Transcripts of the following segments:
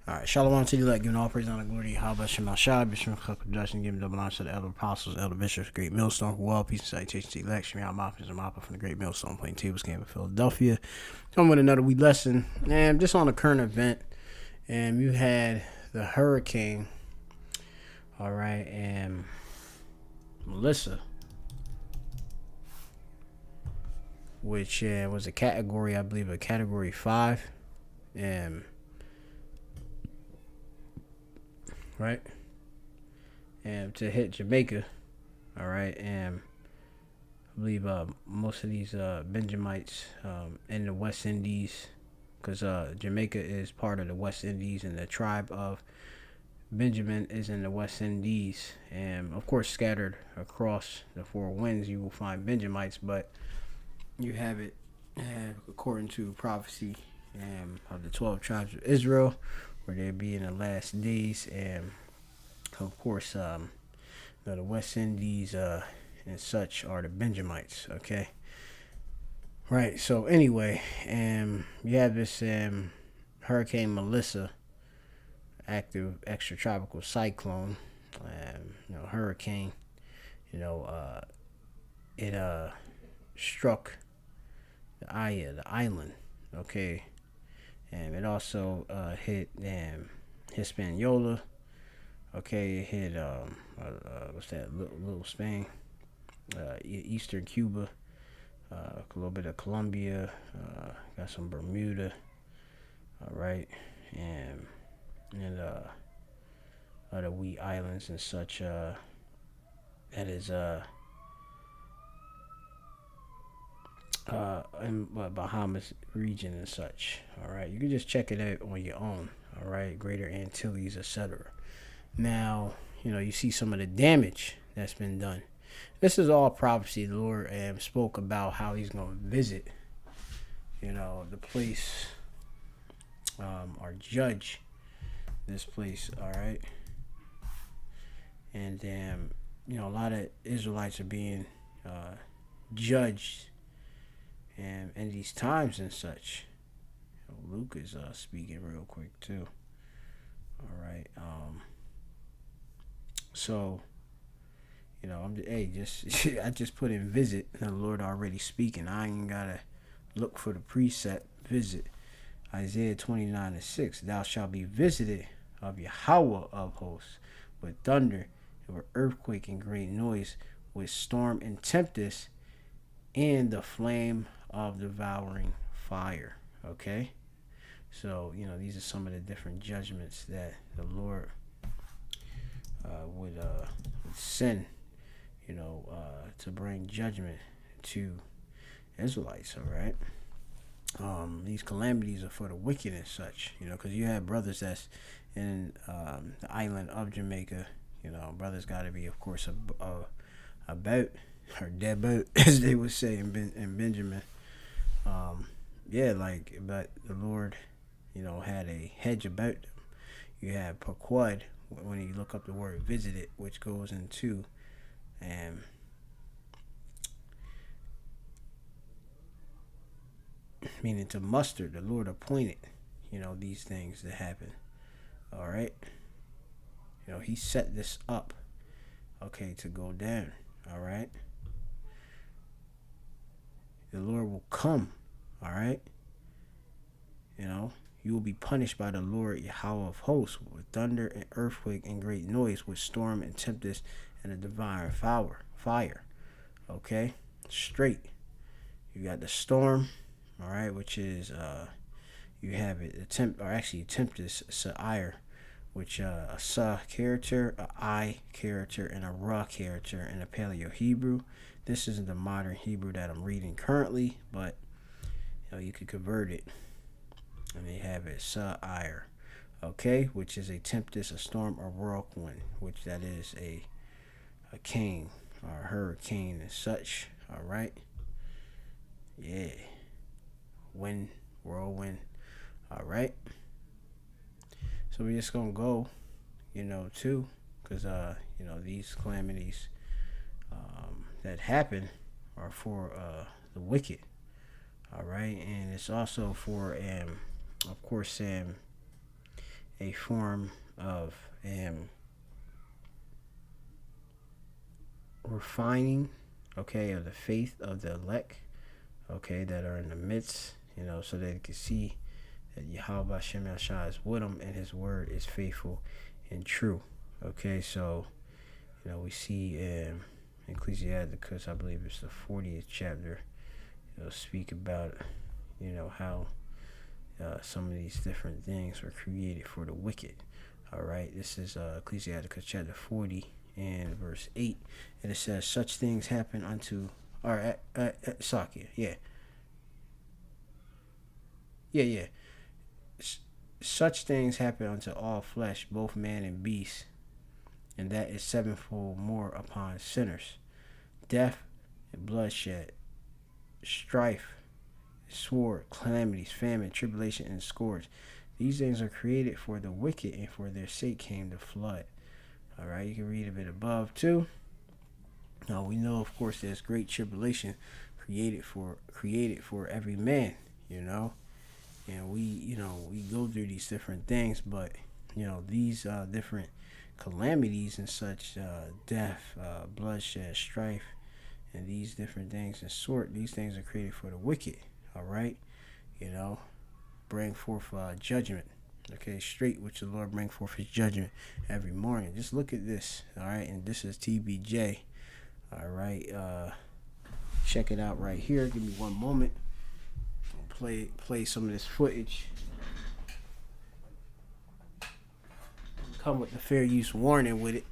All right, shalom to you, like giving all praise and honor and glory. How about Shema Shai, Bishop Production, giving double honor to the elder apostles, elder bishops, great millstone, well, peace and salutation to the elect. Shema Mafia and Mappa from the great millstone, Plain Tables Camp in Philadelphia. Coming with another week lesson, and just on a current event. And you had the hurricane, all right, and Melissa, which was a category, I believe, a category 5, and right, and to hit Jamaica, all right, and I believe most of these Benjamites in the West Indies, because Jamaica is part of the West Indies, and the tribe of Benjamin is in the West Indies, and of course scattered across the four winds you will find Benjamites, but you have it according to prophecy of the 12 tribes of Israel, where they'll be in the last days, and of course the West Indies and such are the Benjamites. Okay, right. So anyway, you have this Hurricane Melissa, active extratropical cyclone, hurricane. It struck the island. Okay, and it also hit Hispaniola. Okay, it hit what's that? Little Spain, Eastern Cuba, a little bit of Colombia, got some Bermuda. All right, and other wee islands and such. That is in Bahamas region and such. All right, you can just check it out on your own. All right, Greater Antilles, etc. Now, you see some of the damage that's been done. This is all prophecy. The Lord spoke about how He's going to visit, the place, or judge this place. All right, and a lot of Israelites are being judged in these times and such. Luke is speaking real quick too. All right. So, I just put in visit, and the Lord already speaking. I ain't gotta look for the preset visit. Isaiah 29:6. Thou shalt be visited of Yahweh of hosts with thunder and with earthquake and great noise, with storm and tempest, and the flame of devouring fire. Okay, so these are some of the different judgments that the Lord would send, to bring judgment to Israelites. All right, these calamities are for the wicked and such, because you have brothers that's in the island of Jamaica. Brothers got to be, of course, a boat, or dead boat, as they would say in Benjamin. But the Lord, had a hedge about them. You have Pequod, when you look up the word visited, which goes into meaning to muster. The Lord appointed, these things to happen. All right, He set this up, okay, to go down. All right, the Lord will come. All right, you will be punished by the Lord Yahweh of hosts with thunder and earthquake and great noise, with storm and tempest and a divine fire. Okay, straight. You got the storm, all right, which is you have it tempest, sa'ir, which a sa character, a I character, and a ra character in the Paleo Hebrew. This isn't the modern Hebrew that I'm reading currently, but you could convert it. And they have it sa'ir, okay, which is a tempest, a storm, a whirlwind, which that is a cane or a hurricane and such. All right, yeah, wind, whirlwind. All right, so we're just gonna go, too, because these calamities that happen are for the wicked. All right, and it's also for of course a form of refining, okay, of the faith of the elect, okay, that are in the midst, so that they can see that Yahweh Hashem Yahshua is with them and his word is faithful and true. Okay, so, we see in Ecclesiasticus, I believe it's the 40th chapter, speak about, how some of these different things were created for the wicked. All right, this is Ecclesiasticus chapter 40 and verse 8, and it says, such things happen unto, or Sakia, yeah. Such things happen unto all flesh, both man and beast, and that is sevenfold more upon sinners. Death and bloodshed, strife, sword, calamities, famine, tribulation, and scourge. These things are created for the wicked, and for their sake came the flood. All right, you can read a bit above too. Now we know, of course, there's great tribulation created for every man, and we go through these different things, but these different calamities and such, death, bloodshed, strife, and these different things and sort, these things are created for the wicked. All right, bring forth judgment. Okay, straight which the Lord bring forth his judgment every morning. Just look at this. All right, and this is TBJ. All right, check it out right here. Give me one moment. I'll play some of this footage. Come with the fair use warning with it.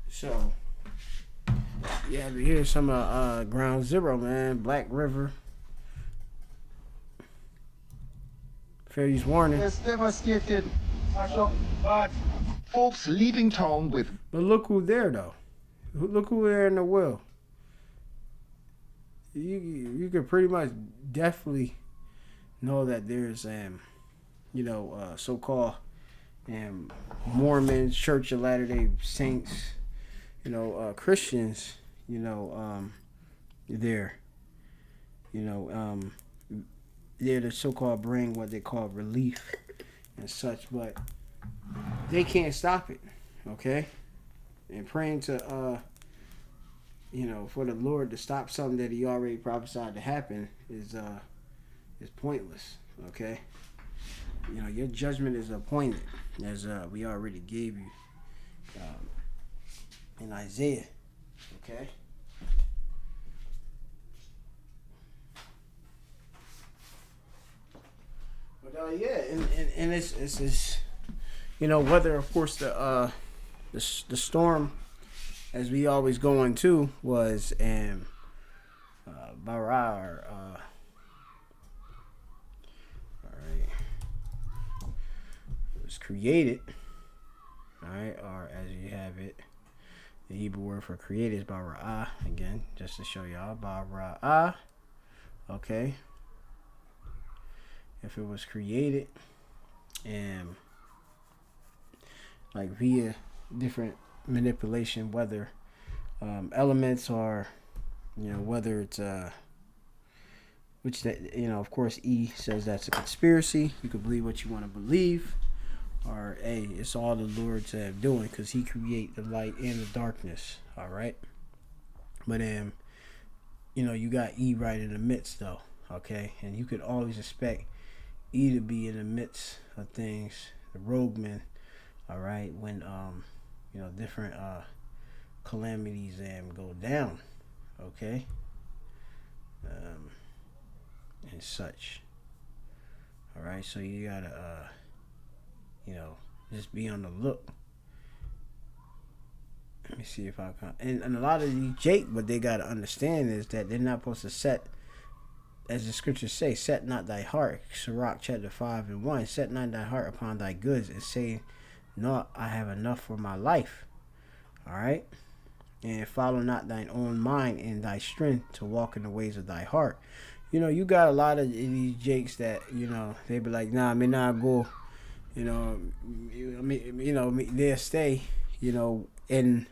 So, yeah, but here's some Ground Zero, man. Black River. Fair use warning. It's devastated. Folks leaving town with. But look who there, though. Look who there in the wheel. You could pretty much definitely know that there's so-called Mormons, Church of Latter-day Saints, Christians, there, they're the so-called bring what they call relief and such, but they can't stop it, okay? And praying to, for the Lord to stop something that he already prophesied to happen is pointless, okay? Your judgment is appointed, as we already gave you in Isaiah, okay? But and it's whether, of course, the storm, as we always go into, was Bara, all right, it was created, all right, or as you have it, the Hebrew word for created is Bara, again, just to show y'all, Bara, okay. If it was created and like via different manipulation, whether elements or whether it's which that of course E says that's a conspiracy. You can believe what you want to believe, or it's all the Lord's doing, because he create the light and the darkness. All right, but you got E right in the midst though, okay, and you could always expect E to be in the midst of things, the rogueman, all right, when different calamities go down, okay, and such. All right, so you gotta just be on the look. Let me see if I can. And a lot of these Jake, what they gotta understand is that they're not supposed to set, as the scriptures say, set not thy heart, Sirach chapter 5 and 1, set not thy heart upon thy goods, and say, no, I have enough for my life. All right, and follow not thine own mind and thy strength to walk in the ways of thy heart. you know, you got a lot of these jakes that, you know, they be like, nah, me not go. You know, they'll stay, you know, in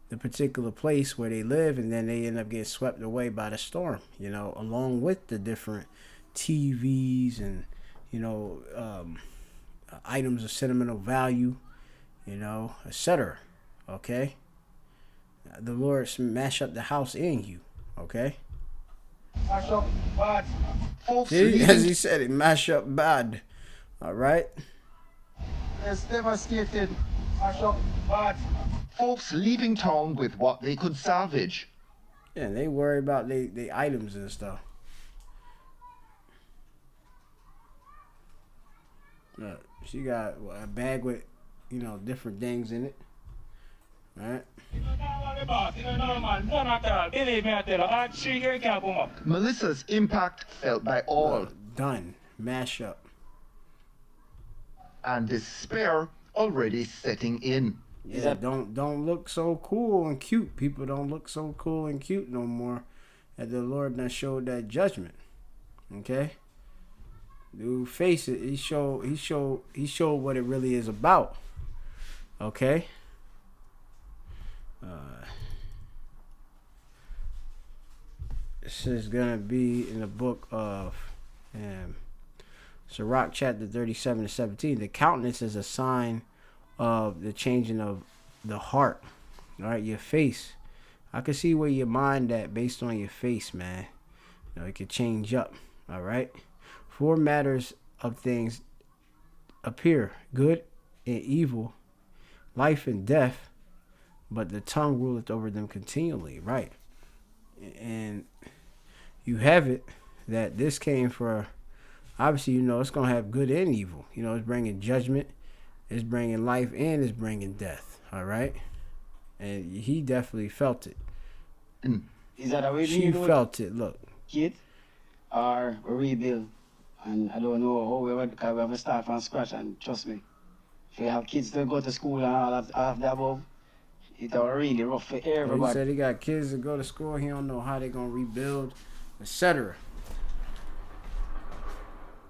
the particular place where they live, and then they end up getting swept away by the storm, you know, along with the different TVs and, you know, items of sentimental value, you know, etc. Okay? The Lord smash up the house in you, okay? Mash up bad. Folks See, as leaving, he said, it mash up bad, all right? is devastated. Mash up bad. Folks leaving town with what they could salvage. Yeah, and they worry about they items and stuff. Look, she got a bag with, you know, different things in it. Right? Melissa's impact felt by all, Done. Mash up. and despair already setting in. Yeah, don't look so cool and cute. People don't look so cool and cute no more. That the Lord done showed that judgment. Okay? Dude, face it. He showed what it really is about. Okay? This is gonna be in the book of Sirach chapter 37 to 17. The countenance is a sign of the changing of the heart. All right, your face. I can see where your mind at based on your face, man. You know, it could change up. All right. 4 matters of things appear, good and evil, life and death, but the tongue ruleth over them continually. Right. And you have it that this came for, obviously, you know, it's going to have good and evil. You know, it's bringing judgment, it's bringing life, and it's bringing death. All right. And he definitely felt it. Is that a way She felt it. Look. kid or a rebuild? And I don't know how we would, because we have to start from scratch, and trust me, if you have kids to go to school and all of the above, it's really rough for everybody. He said he got kids that go to school. He don't know how they gonna rebuild, etc.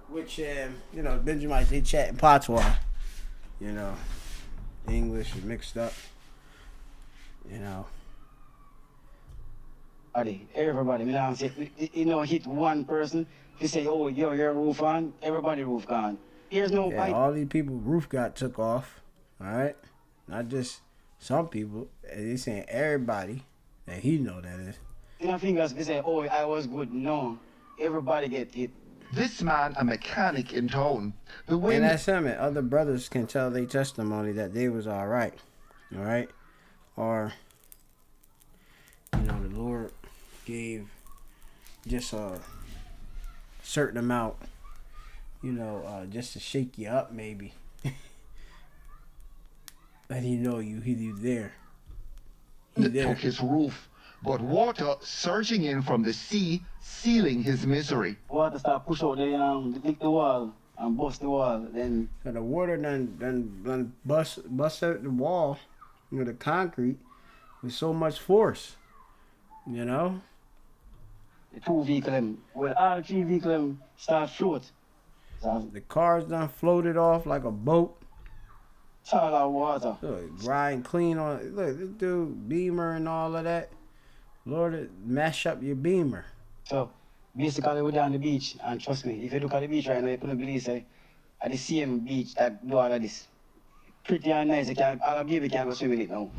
Which, you know, Benjamin, they chatting patois. You know, English is mixed up. You know. Everybody, me now say, you know, hit one person, you say, oh, yo, your roof on, everybody roof gone. There's no Yeah, pipe. all these people roof got took off. All right, not just some people. They saying everybody that he know that is. You know, fingers, they say, oh, I was good. No, everybody get hit. This man, a mechanic in town. The And wind that's him. And other brothers can tell their testimony that they was all right. All right, or you know, the Lord gave just a certain amount, you know, just to shake you up, maybe. Let you know you there. He that there. took his roof, but water surging in from the sea, sealing his misery. Water start push out the dig the wall and bust the wall. Then So the water done bust out the wall, you know, the concrete with so much force. You know? the 2 vehicle them, well, all 3 vehicle them start float. So The cars done floated off like a boat. it's all our water. Look, dry and clean on it. Look, this dude, Beamer and all of that. Lord, it mash up your Beamer. So basically we're down the beach, and trust me, if you look at the beach right now, you couldn't believe say at the same beach that do all of this. Pretty and nice, you can, all the baby can go swim in it now.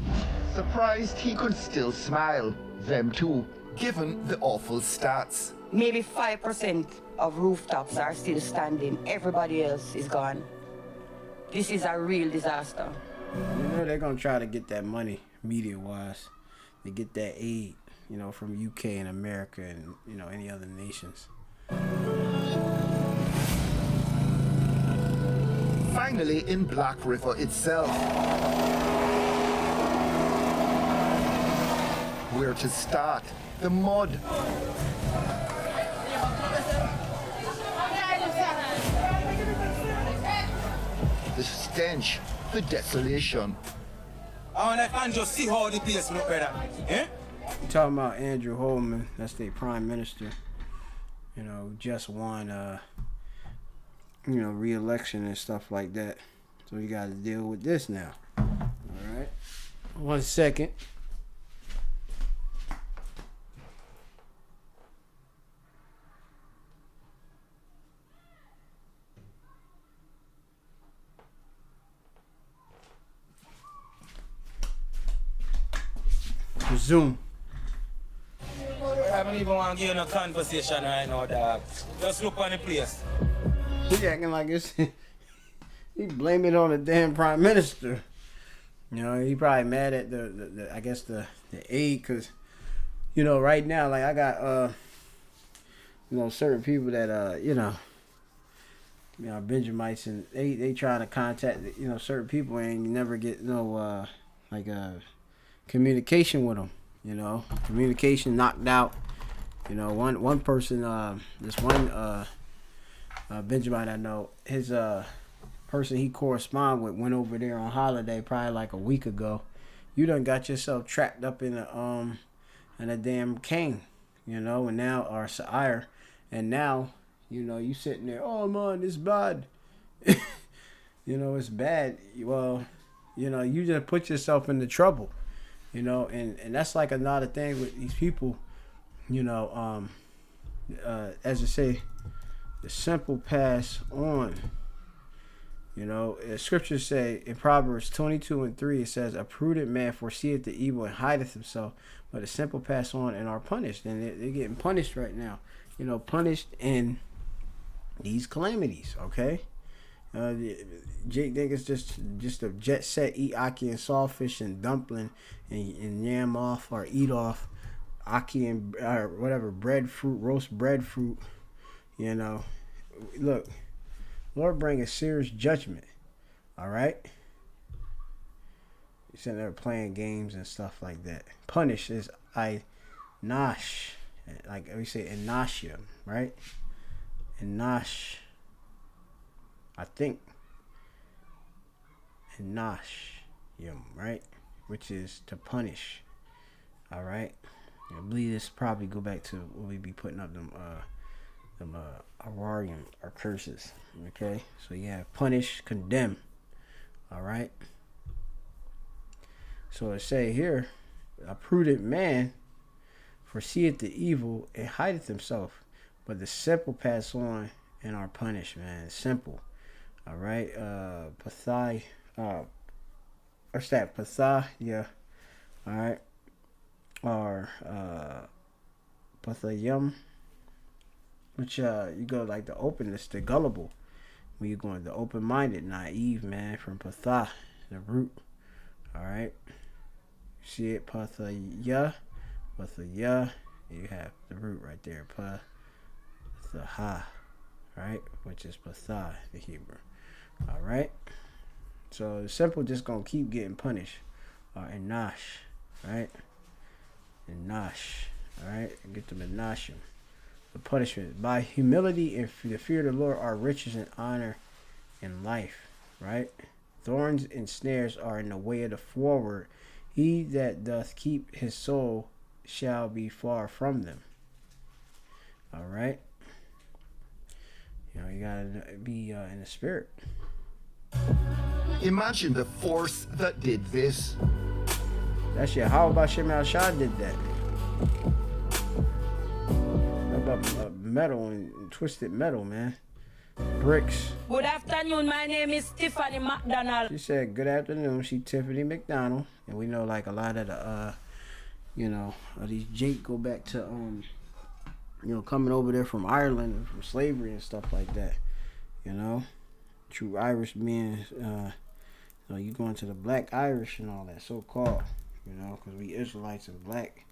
Surprised he could still smile. Them too, given the awful stats. Maybe 5% of rooftops are still standing. Everybody else is gone. This is a real disaster. You know they're gonna try to get that money, media-wise. They get that aid, you know, from UK and America and, you know, any other nations. Finally in Black River itself. Where to start? The mud. The stench, the desolation. I want to just see how the place look better. Eh? You talking about Andrew Holman, that's their prime minister. you know, just won, you know, re-election and stuff like that. So you got to deal with this now. All right. 1 second. Resume. I haven't even want to give no conversation right now, dog. Just look on the place. He acting like it's he blame it on the damn prime minister. You know, he probably mad at the I guess the aid, because you know right now, like I got you know, certain people that you know Benjamites, and they trying to contact, you know, certain people, and you never get no like communication with them. You know, communication knocked out. You know, one person, this one Benjamin I know, his person he correspond with went over there on holiday probably like a week ago. You done got yourself trapped up in a damn cane, you know, and now or Sire, and now you know you sitting there. Oh man, it's bad. You know it's bad. Well, you know you just put yourself into trouble. You know, and that's like another thing with these people. You know, as I say, the simple pass on. You know, scriptures say in Proverbs 22:3, it says, "A prudent man foreseeth the evil and hideth himself, but the simple pass on and are punished." And they're getting punished right now. You know, punished in these calamities. Okay, Jake think it's just a jet set, eat ackee and sawfish and dumpling and yam off or eat off ackee and whatever breadfruit, roast breadfruit. You know, look. Lord bring a serious judgment. All right? You sitting there playing games and stuff like that. Punish is I nash. Like we say inashia, right? Inash. I think inashim, right? Which is to punish. All right? I believe this probably go back to when we be putting up them Ararium or curses. Okay, so you have punish, condemn. All right. So it say here, a prudent man foreseeth the evil and hideth himself, but the simple pass on and are punished. Man, it's simple. All right. Pathai. What's that? Pathai. Yeah. All right. Or Pathayum. Which you go like the openness, the gullible. When you're going the open-minded, naive, man, from patha, the root. All right. See it, pathaya, you have the root right there, patha, right, which is patha, the Hebrew. All right. So the simple just gonna keep getting punished. And nash, right, and nash, all right, and get them in nashim. The punishment by humility and the fear of the Lord are riches and honor in life, right? Thorns and snares are in the way of the forward. He that doth keep his soul shall be far from them. All right. You know, you gotta be in the spirit. Imagine the force that did this. That shit. How about Shemal Shah did that? About metal and twisted metal, man. Bricks. Good afternoon, my name is Tiffany McDonald. She said good afternoon. She Tiffany McDonald, and we know like a lot of the you know, these Jake go back to you know, coming over there from Ireland, from slavery and stuff like that. You know, true Irish being you know, you going to the black Irish and all that so called. You know, because we Israelites and black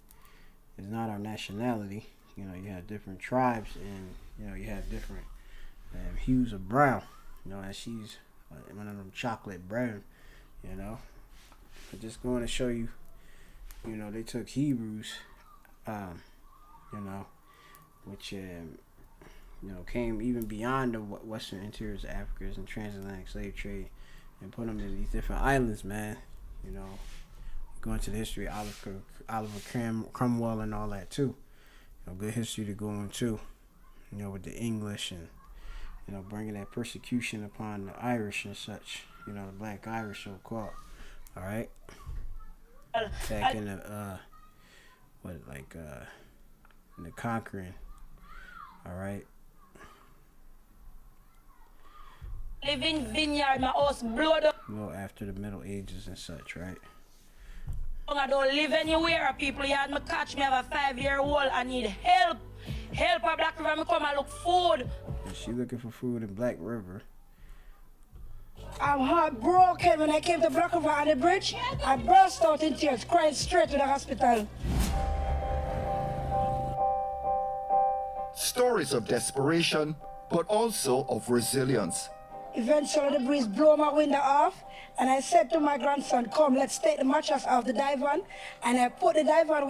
is not our nationality. You know, you have different tribes, and you know you have different hues of brown. You know, and she's one of them chocolate brown. You know, but just going to show you, you know, they took Hebrews, you know, which you know came even beyond the western interiors of Africa and transatlantic slave trade, and put them in these different islands, man. You know, going to the history of Oliver Cromwell and all that too. A good history to go on too. you know, with the English and, you know, bringing that persecution upon the Irish and such, you know, the black Irish so called. All right. Back in the, in the conquering. All right. Living vineyard, my house blood up. You know, after the Middle Ages and such, right? I don't live anywhere. People yard me catch me have a 5-year-old. I need help. Help a Black River. Me come and look food. And she looking for food in Black River. I'm heartbroken when I came to Black River on the bridge. I burst out in tears, crying straight to the hospital. Stories of desperation, but also of resilience. Eventually the breeze blew my window off, and I said to my grandson, come, let's take the mattress off the divan. And I put the divan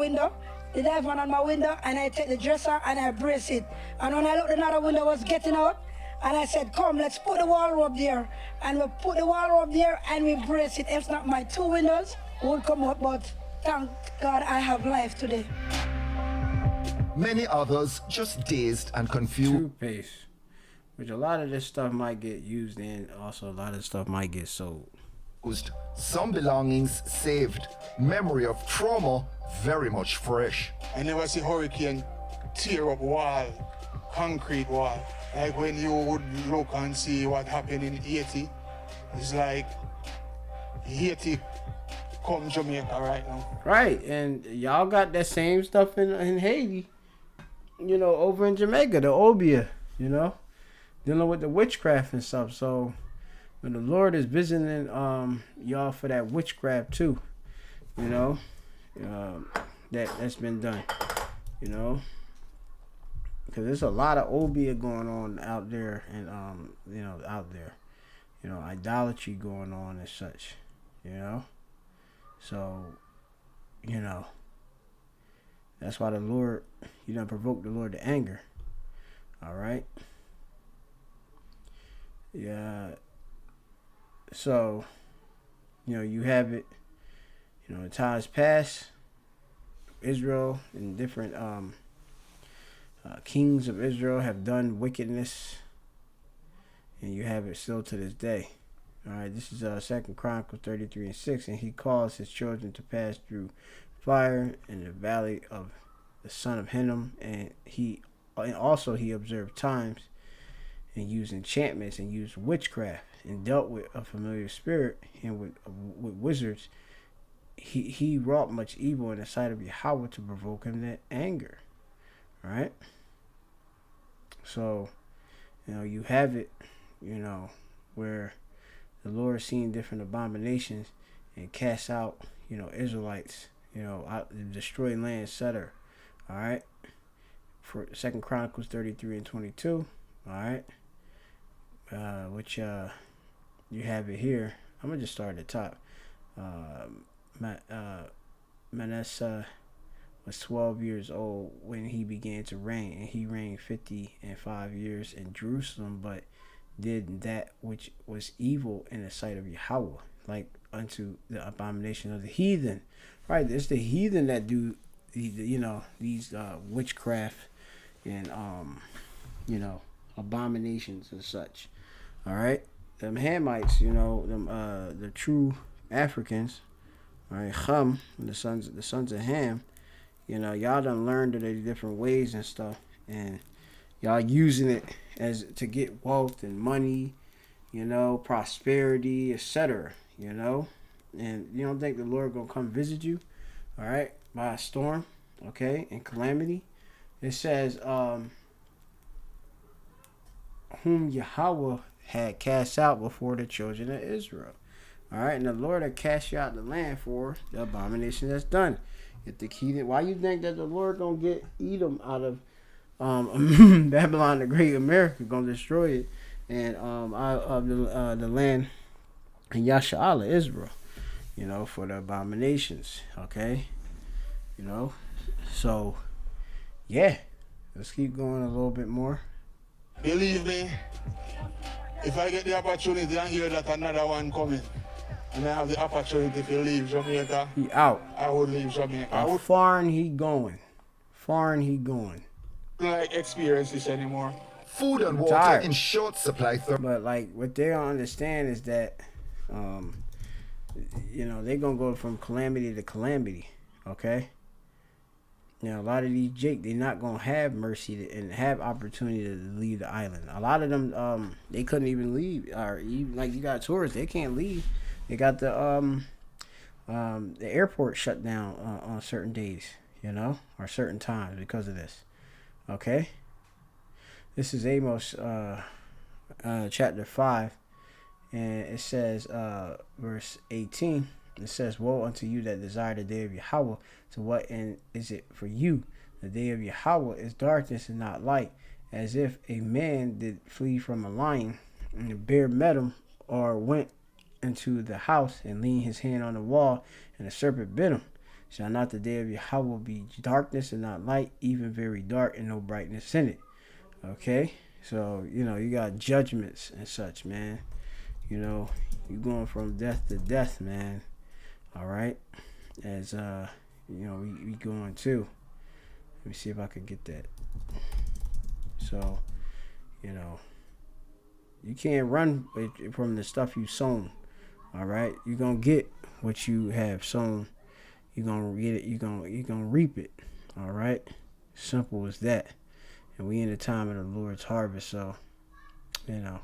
on my window, and I take the dresser and I brace it. And when I looked, another window was getting out, and I said, come, let's put the wall rope there. And we put the wall rope there and we brace it. If not, my 2 windows would come out, but thank God I have life today. Many others just dazed and confused. Toothpaste. Which a lot of this stuff might get used in. Also, a lot of stuff might get sold. Some belongings saved. Memory of trauma very much fresh. I never see hurricane tear up wall, concrete wall. Like when you would look and see what happened in Haiti, it's like Haiti come Jamaica right now. Right, and y'all got that same stuff in Haiti. You know, over in Jamaica, the Obia, you know, dealing with the witchcraft and stuff. So when the Lord is visiting y'all for that witchcraft too, you know, that's been done, you know, because there's a lot of Obia going on out there, and idolatry going on and such, you know. So, you know, that's why the Lord, you done provoked the Lord to anger. All right. Yeah. So, you know, you have it, you know, in times past, Israel and different kings of Israel have done wickedness, and you have it still to this day. All right, this is 2 Chronicles 33:6, and he caused his children to pass through fire in the valley of the son of Hinnom, and he observed times and used enchantments and used witchcraft and dealt with a familiar spirit and with wizards. He wrought much evil in the sight of Yahweh to provoke him to anger. All right. So, you know, you have it, you know, where the Lord seen different abominations and cast out, you know, Israelites, you know, out destroy land, etc. All right. For 2 Chronicles 33:22. All right. Which you have it here. I'm gonna just start at the top. Manasseh was 12 years old when he began to reign, and he reigned 55 years in Jerusalem, but did that which was evil in the sight of Yahweh, like unto the abomination of the heathen. Right, it's the heathen that do these witchcraft and abominations and such. All right, them Hamites, you know, them the true Africans, all right, Ham, the sons of Ham. You know, y'all done learned of the different ways and stuff, and y'all using it as to get wealth and money, you know, prosperity, etc. You know, and you don't think the Lord gonna come visit you, all right, by a storm, okay, and calamity. It says, whom Yahweh had cast out before the children of Israel. All right, and the Lord had cast you out the land for the abomination that's done. If the heathen, why you think that the Lord gonna get Edom out of Babylon the Great, America gonna destroy it, and out of the land and Yasha'Allah, Israel, you know, for the abominations. Okay, you know, so yeah, let's keep going a little bit more. Believe me, if I get the opportunity and hear that another one coming, and I have the opportunity to leave Jamaica, He out. I would leave Jamaica. How far he going? Far he going. like experience this anymore. Food and water Tired. in short supply. But like what they don't understand is that, you know, they're gonna go from calamity to calamity. Okay. Now a lot of these Jake, they're not gonna have mercy and have opportunity to leave the island. A lot of them, they couldn't even leave, or even like you got tourists, they can't leave. They got the airport shut down on certain days, you know, or certain times because of this. Okay. This is Amos chapter 5, and it says verse 18. It says, "Woe unto you that desire the day of Yahweh. To what end is it for you? The day of Yahweh is darkness and not light, as if a man did flee from a lion, and the bear met him, or went into the house and leaned his hand on the wall, and the serpent bit him. Shall not the day of Yahweh be darkness and not light, even very dark, and no brightness in it?" Okay, so you know you got judgments and such, man. You know you going from death to death, man. All right, as you know we going too. Let me see if I could get that. So, you know, you can't run from the stuff you sown. All right, you're gonna get what you have sown. You're gonna get it. You're gonna reap it. All right, simple as that. And we in the time of the Lord's harvest, so you know.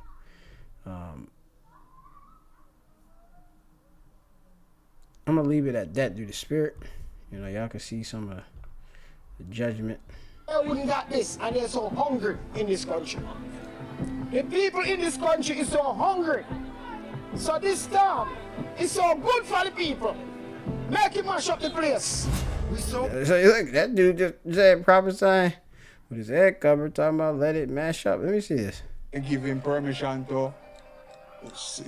I'm gonna leave it at that through the spirit. You know, y'all can see some of the judgment. I wouldn't got this, and they're so hungry in this country. The people in this country is so hungry. So this storm is so good for the people. Make it mash up the place. So look, that dude just said prophesying with his head covered, talking about let it mash up. Let me see this. And give him permission to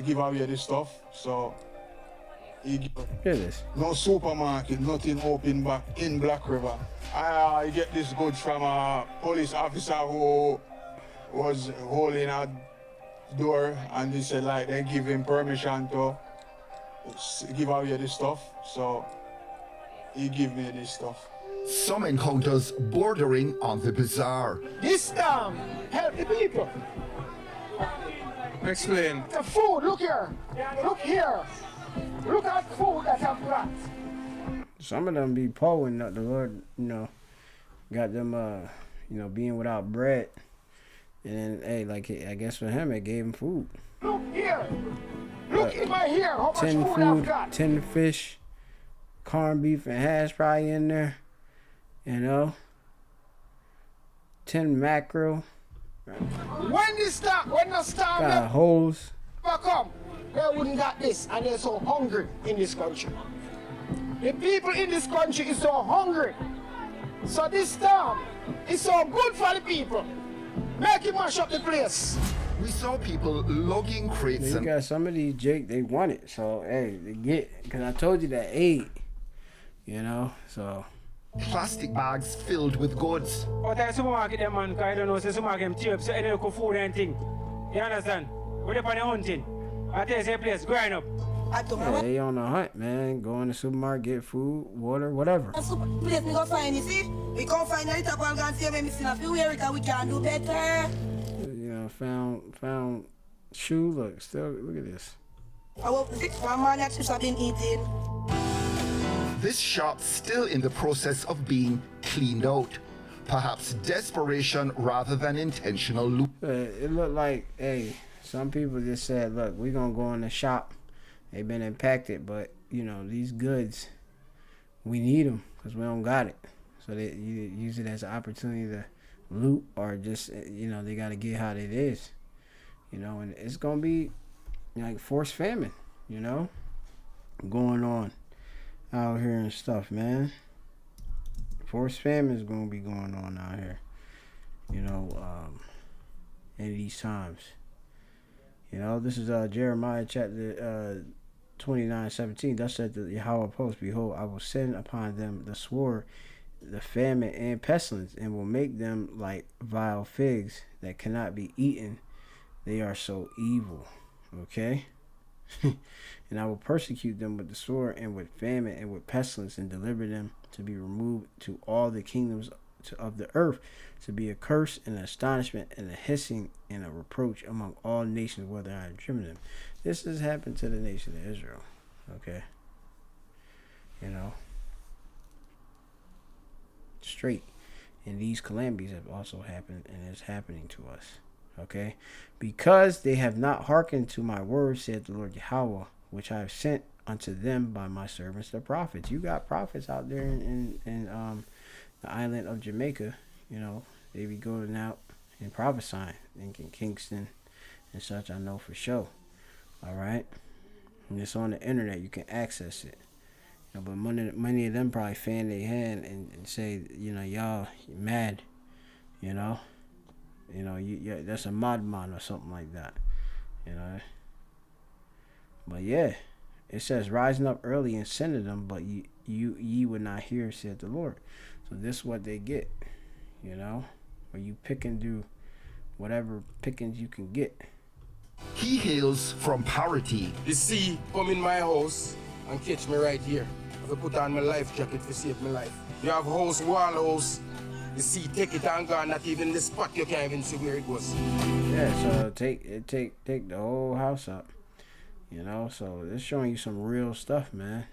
give away this stuff. So he Hear this. no supermarket, nothing open back in Black River. I get this goods from a police officer who was holding a door, and he said like they give him permission to give away this stuff. So he give me this stuff. Some encounters bordering on the bizarre. This storm help the people. Explain. The food, look here. Look here. Look at food that I've got. Some of them be poor and the Lord, you know, got them, you know, being without bread. And then, hey, like, I guess for him, it gave him food. Look here. Look in my hair. How much 10 food I've food, got. 10 fish, corned beef and hash probably in there. You know, 10 mackerel. When the storm Got holes. come, they wouldn't got this, and they're so hungry in this country. The people in this country is so hungry. So this storm is so good for the people. Make it mash up the place. We saw people lugging crates You and got some of these Jake, they want it. So, hey, they get, because I told you that aid, you know, so. plastic bags filled with goods. But I supermarket them man, because I don't know, so supermarket them cheap, so any cook food and thing. You understand? We're up on the hunting. I tell you, say place, grind up. Yeah, they on the hunt, man. Go in the supermarket, get food, water, whatever. Place me go find you see. We can't find a little ball and see me missing a few here because we can do better. You know, found shoe. Look, still look at this. I will one man that chips have been eating. This shop still in the process of being cleaned out. Perhaps desperation rather than intentional loot. It looked like, hey, some people just said, look, we're going to go in the shop. They've been impacted, but, you know, these goods, we need them because we don't got it. So they use it as an opportunity to loot or just, you know, they got to get how it is. You know, and it's going to be like forced famine, you know, going on out here and stuff, man. Forced famine is going to be going on out here, you know, in these times. You know, this is Jeremiah chapter 29:17. Thus said the Yahweh of hosts, behold, I will send upon them the sword, the famine, and pestilence, and will make them like vile figs that cannot be eaten. They are so evil. Okay? And I will persecute them with the sword and with famine and with pestilence, and deliver them to be removed to all the kingdoms of the earth to be a curse and an astonishment and a hissing and a reproach among all nations, whether I have driven them. This has happened to the nation of Israel. Okay. You know. Straight. And these calamities have also happened and is happening to us. Okay. Because they have not hearkened to my words, said the Lord Yahweh, which I have sent unto them by my servants the prophets. You got prophets out there in the island of Jamaica. You know, they be going out and prophesying in Kingston and such. I know for sure. All right. And it's on the internet. You can access it. You know, but many of them probably fan their hand and say, you know, y'all mad. You know, that's a madman or something like that. You know. But yeah, it says rising up early and sending them, but ye would not hear, said the Lord. So this is what they get. You know, where you pick and do whatever pickings you can get. He hails from Parity. The sea come in my house and catch me right here. I put on my life jacket to save my life. You have house, wall house. The sea take it and gone. Not even the spot you can't even see where it was. Yeah, so take the whole house up. You know, so it's showing you some real stuff, man.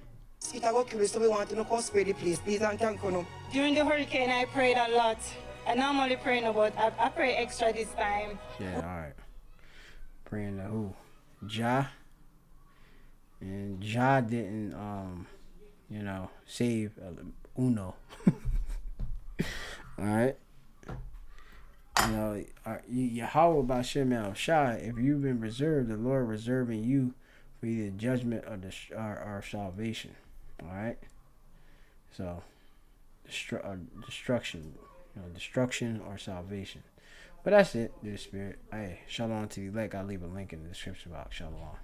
During the hurricane, I prayed a lot. I normally pray no, but I pray extra this time. Yeah, all right. Praying to who? Jah. And Jah didn't, you know, save Uno. All right. You know, Yahweh B'Shem El Shai, if you've been reserved, the Lord reserving you for either judgment or salvation. All right. So, destruction, you know, destruction or salvation. But that's it, dear spirit. Hey, shalom to the elect. I'll leave a link in the description box. Shalom.